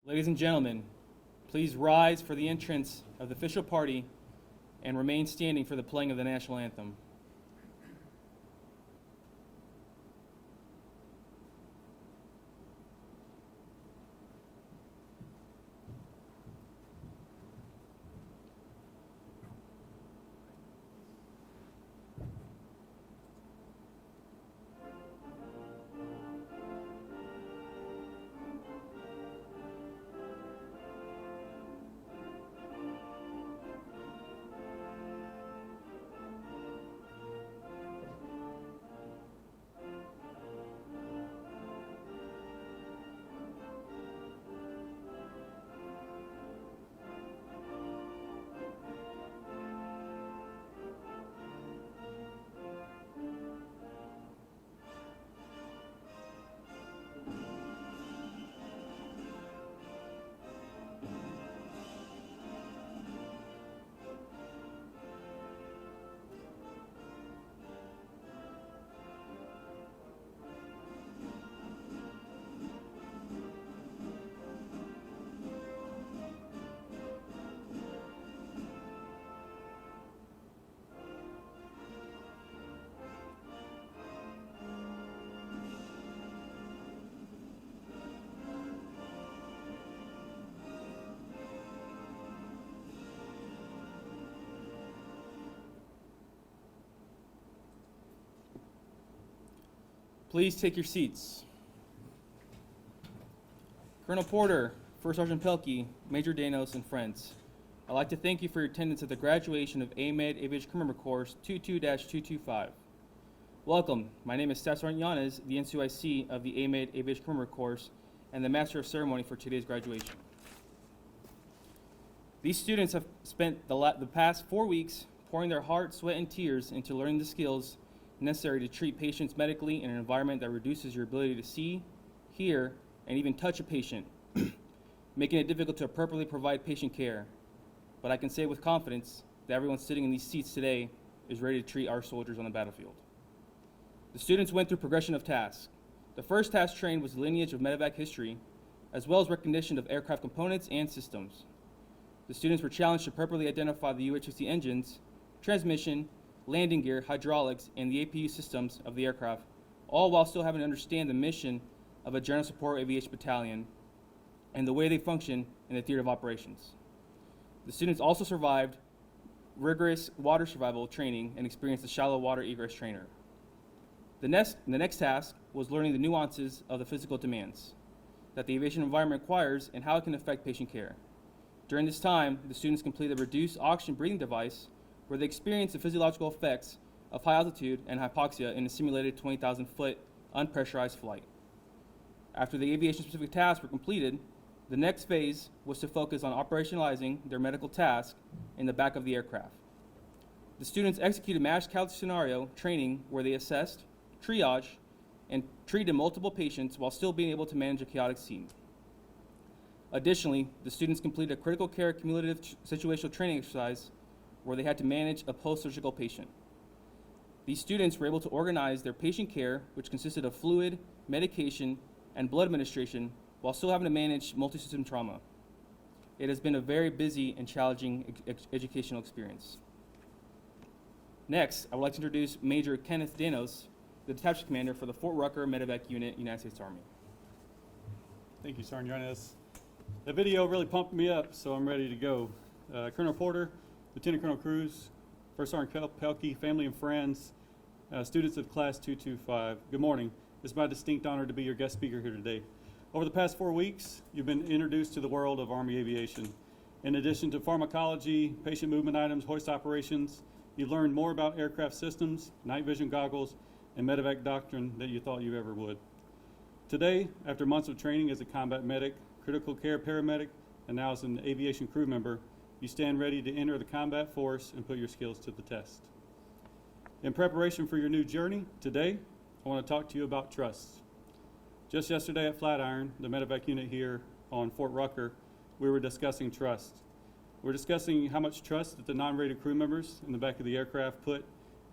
Ladies and gentlemen, please rise for the entrance of the official party and remain standing for the playing of the national anthem. Please take your seats. Colonel Porter, First Sergeant Pelkey, Major Danos, and friends, I'd like to thank you for your attendance at the graduation of AMED Aviation Crew Member Course 22-225. Welcome. My name is Staff Sergeant Yanez, the NCOIC of the AMED Aviation Crew Member Course and the Master of Ceremony for today's graduation. These students have spent the past 4 weeks pouring their heart, sweat, and tears into learning the skills necessary to treat patients medically in an environment that reduces your ability to see, hear, and even touch a patient, making it difficult to appropriately provide patient care. But I can say with confidence that everyone sitting in these seats today is ready to treat our soldiers on the battlefield. The students went through progression of tasks. The first task trained was the lineage of medevac history, as well as recognition of aircraft components and systems. The students were challenged to appropriately identify the UH-60 engines, transmission, landing gear, hydraulics, and the APU systems of the aircraft, all while still having to understand the mission of a General Support Aviation Battalion and the way they function in the theater of operations. The students also survived rigorous water survival training and experienced the shallow water egress trainer. The next task was learning the nuances of the physical demands that the aviation environment requires and how it can affect patient care. During this time, the students completed a reduced oxygen breathing device where they experienced the physiological effects of high altitude and hypoxia in a simulated 20,000-foot unpressurized flight. After the aviation-specific tasks were completed, the next phase was to focus on operationalizing their medical task in the back of the aircraft. The students executed matched couch scenario training where they assessed, triage, and treated multiple patients while still being able to manage a chaotic scene. Additionally, the students completed a critical care cumulative situational training exercise where they had to manage a post-surgical patient. These students were able to organize their patient care, which consisted of fluid, medication, and blood administration, while still having to manage multi-system trauma. It has been a very busy and challenging educational experience. Next, I would like to introduce Major Kenneth Danos, the detachment commander for the Fort Rucker Medevac Unit, United States Army. Thank you, Sergeant Yanez. That video really pumped me up, so I'm ready to go. Colonel Porter, Lieutenant Colonel Cruz, First Sergeant Pelkey, family and friends, students of Class 225, good morning. It's my distinct honor to be your guest speaker here today. Over the past 4 weeks, you've been introduced to the world of Army aviation. In addition to pharmacology, patient movement items, hoist operations, you've learned more about aircraft systems, night vision goggles, and medevac doctrine than you thought you ever would. Today, after months of training as a combat medic, critical care paramedic, and now as an aviation crew member, you stand ready to enter the combat force and put your skills to the test. In preparation for your new journey, today, I want to talk to you about trust. Just yesterday at Flatiron, the medevac unit here on Fort Rucker, we were discussing trust. We're discussing how much trust that the non-rated crew members in the back of the aircraft put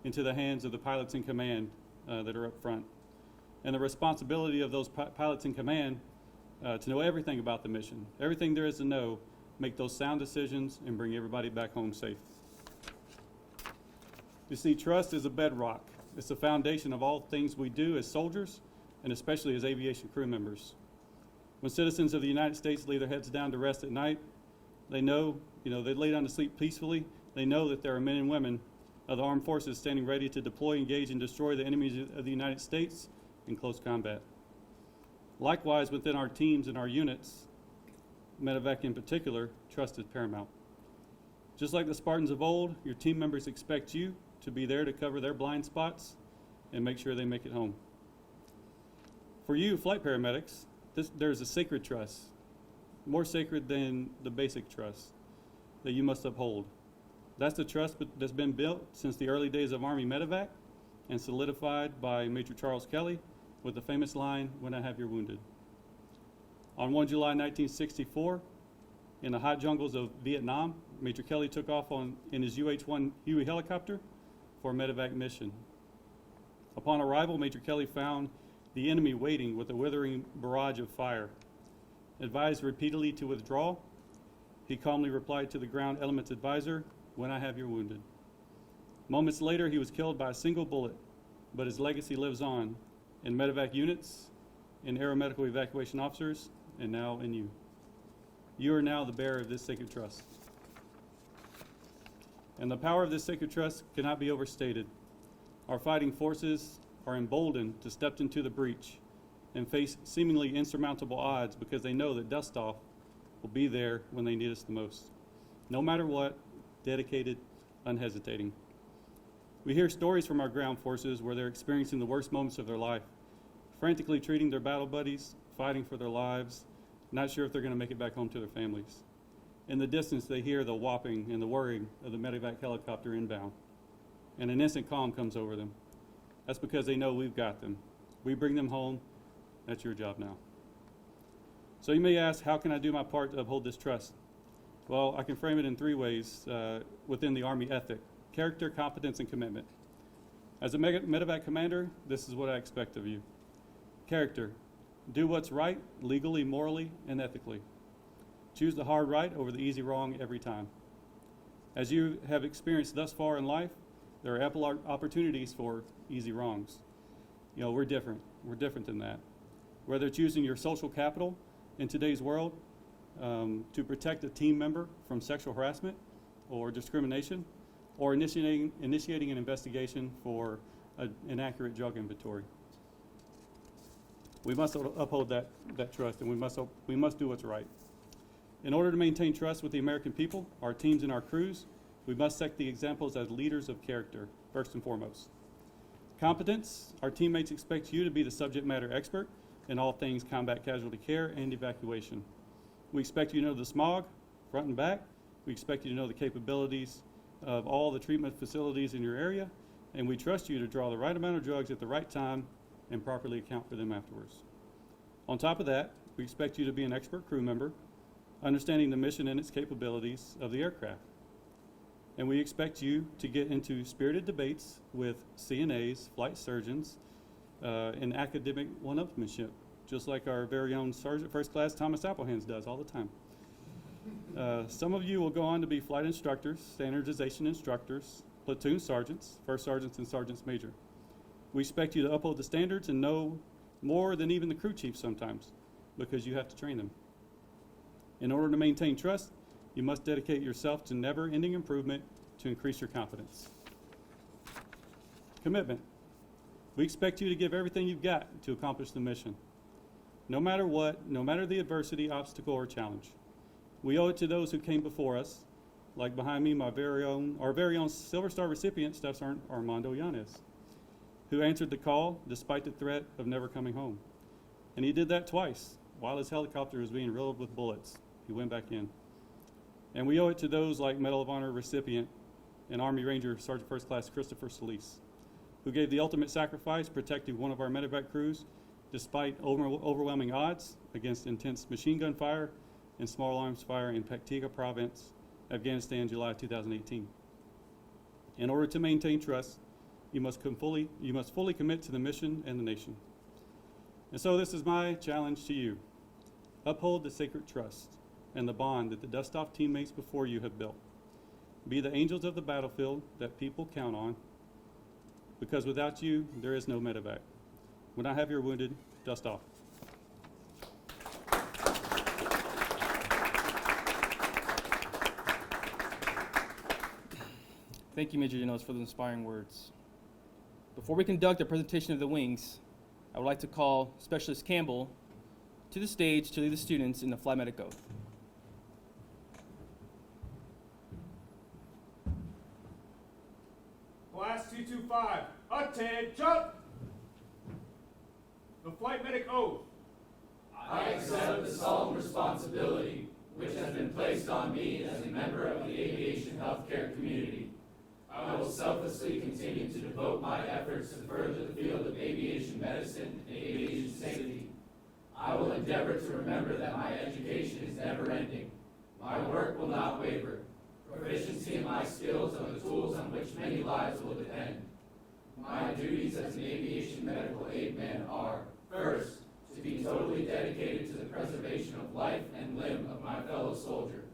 into the hands of the pilots in command that are up front. And the responsibility of those pilots in command to know everything about the mission, everything there is to know, make those sound decisions, and bring everybody back home safe. You see, trust is a bedrock. It's the foundation of all things we do as soldiers, and especially as aviation crew members. When citizens of the United States lay their heads down to rest at night, they know, they lay down to sleep peacefully. They know that there are men and women of the armed forces standing ready to deploy, engage, and destroy the enemies of the United States in close combat. Likewise, within our teams and our units, medevac in particular, trust is paramount. Just like the Spartans of old, your team members expect you to be there to cover their blind spots and make sure they make it home. For you, flight paramedics, there's a sacred trust, more sacred than the basic trust, that you must uphold. That's the trust that's been built since the early days of Army medevac and solidified by Major Charles Kelly with the famous line, "When I have your wounded." On 1 July 1964, in the hot jungles of Vietnam, Major Kelly took off in his UH-1 Huey helicopter for a medevac mission. Upon arrival, Major Kelly found the enemy waiting with a withering barrage of fire. Advised repeatedly to withdraw, he calmly replied to the ground element's advisor, "When I have your wounded." Moments later, he was killed by a single bullet, but his legacy lives on in medevac units, in aeromedical evacuation officers, and now in you. You are now the bearer of this sacred trust. And the power of this sacred trust cannot be overstated. Our fighting forces are emboldened to step into the breach and face seemingly insurmountable odds because they know that dust-off will be there when they need us the most. No matter what, dedicated, unhesitating. We hear stories from our ground forces where they're experiencing the worst moments of their life, frantically treating their battle buddies, fighting for their lives, not sure if they're going to make it back home to their families. In the distance, they hear the whopping and the whirring of the medevac helicopter inbound, and an instant calm comes over them. That's because they know we've got them. We bring them home. That's your job now. So you may ask, how can I do my part to uphold this trust? Well, I can frame it in three ways within the Army ethic: character, competence, and commitment. As a medevac commander, this is what I expect of you. Character: do what's right, legally, morally, and ethically. Choose the hard right over the easy wrong every time. As you have experienced thus far in life, there are ample opportunities for easy wrongs. We're different. We're different than that. Whether it's using your social capital in today's world to protect a team member from sexual harassment or discrimination, or initiating an investigation for an inaccurate drug inventory. We must uphold that trust, and we must do what's right. In order to maintain trust with the American people, our teams and our crews, we must set the examples as leaders of character, first and foremost. Competence: our teammates expect you to be the subject matter expert in all things combat casualty care and evacuation. We expect you to know the SMOG, front and back. We expect you to know the capabilities of all the treatment facilities in your area, and we trust you to draw the right amount of drugs at the right time and properly account for them afterwards. On top of that, we expect you to be an expert crew member, understanding the mission and its capabilities of the aircraft. And we expect you to get into spirited debates with CNAs, flight surgeons, and academic one-upsmanship, just like our very own Sergeant First Class Thomas Applehans does all the time. Some of you will go on to be flight instructors, standardization instructors, platoon sergeants, first sergeants, and sergeants major. We expect you to uphold the standards and know more than even the crew chief sometimes, because you have to train them. In order to maintain trust, you must dedicate yourself to never-ending improvement to increase your confidence. Commitment: we expect you to give everything you've got to accomplish the mission. No matter what, no matter the adversity, obstacle, or challenge. We owe it to those who came before us, like behind me, our very own Silver Star recipient, Staff Sergeant Armando Yanez, who answered the call despite the threat of never coming home. And he did that twice. While his helicopter was being riddled with bullets, he went back in. And we owe it to those like Medal of Honor recipient and Army Ranger Sergeant First Class Christopher Solis, who gave the ultimate sacrifice protecting one of our medevac crews despite overwhelming odds against intense machine gun fire and small arms fire in Paktika Province, Afghanistan, July 2018. In order to maintain trust, you must fully commit to the mission and the nation. And so this is my challenge to you. Uphold the sacred trust and the bond that the dust-off teammates before you have built. Be the angels of the battlefield that people count on, because without you, there is no medevac. When I have your wounded, dust off. Thank you, Major Janos, for the inspiring words. Before we conduct a presentation of the wings, I would like to call Specialist Campbell to the stage to lead the students in the Flight Medic Oath. Class 225, attention! The Flight Medic Oath. I accept the solemn responsibility which has been placed on me as a member of the aviation healthcare community. I will selflessly continue to devote my efforts to further the field of aviation medicine and aviation safety. I will endeavor to remember that my education is never ending. My work will not waver. Proficiency in my skills are the tools on which many lives will depend. My duties as an aviation medical aid man are, first, to be totally dedicated to the preservation of life and limb of my fellow soldier.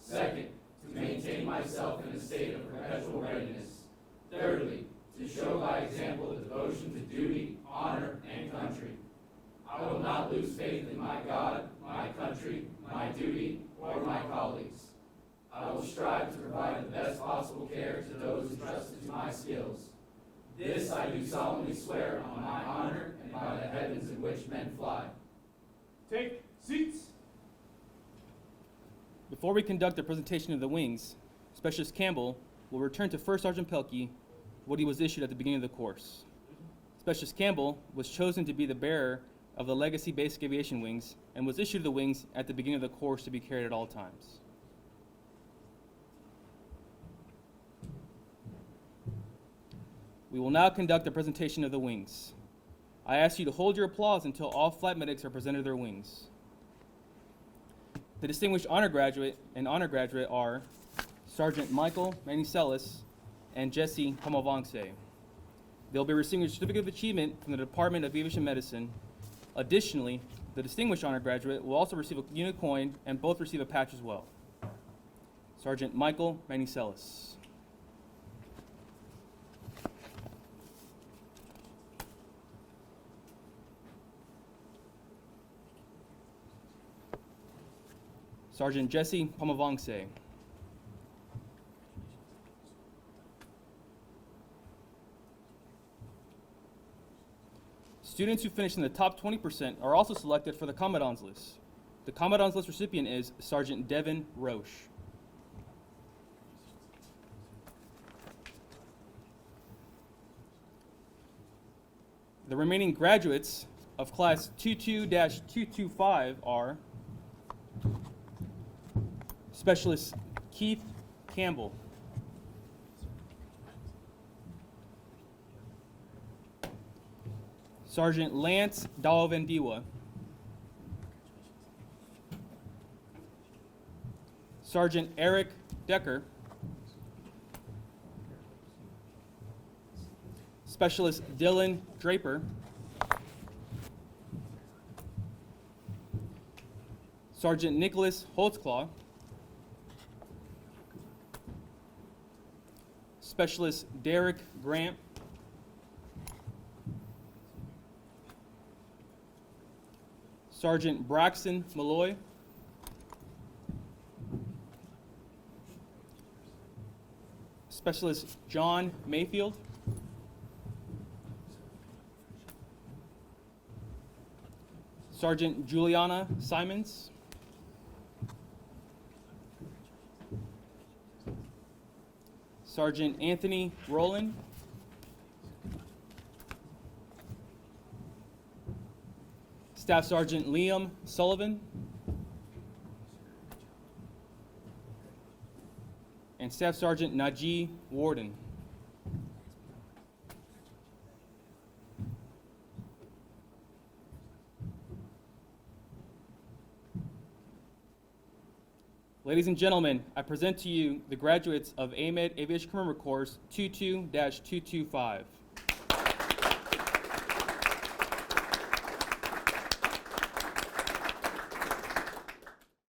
Second, to maintain myself in a state of perpetual readiness. Thirdly, to show by example the devotion to duty, honor, and country. I will not lose faith in my God, my country, my duty, or my colleagues. I will strive to provide the best possible care to those entrusted to my skills. This I do solemnly swear on my honor and by the heavens in which men fly. Take seats. Before we conduct the presentation of the wings, Specialist Campbell will return to First Sergeant Pelkey what he was issued at the beginning of the course. Specialist Campbell was chosen to be the bearer of the Legacy Basic Aviation Wings and was issued the wings at the beginning of the course to be carried at all times. We will now conduct the presentation of the wings. I ask you to hold your applause until all flight medics are presented their wings. The distinguished honor graduate and honor graduate are Sergeant Michael Manicelis and Jesse Pomavangse. They'll be receiving a certificate of achievement from the Department of Aviation Medicine. Additionally, the distinguished honor graduate will also receive a unit coin and both receive a patch as well. Sergeant Michael Manicelis. Sergeant Jesse Pomavangse. Students who finish in the top 20% are also selected for the Commandant's List. The Commandant's List recipient is Sergeant Devin Roche. The remaining graduates of Class 22-225 are Specialist Keith Campbell, Sergeant Lance Dalavendiwa, Sergeant Eric Decker, Specialist Dylan Draper, Sergeant Nicholas Holtzclaw, Specialist Derek Grant, Sergeant Braxton Malloy, Specialist John Mayfield, Sergeant Juliana Simons, Sergeant Anthony Rowland, Staff Sergeant Liam Sullivan, and Staff Sergeant Najee Warden. Ladies and gentlemen, I present to you the graduates of AMED Aviation Commemorative Course 22-225.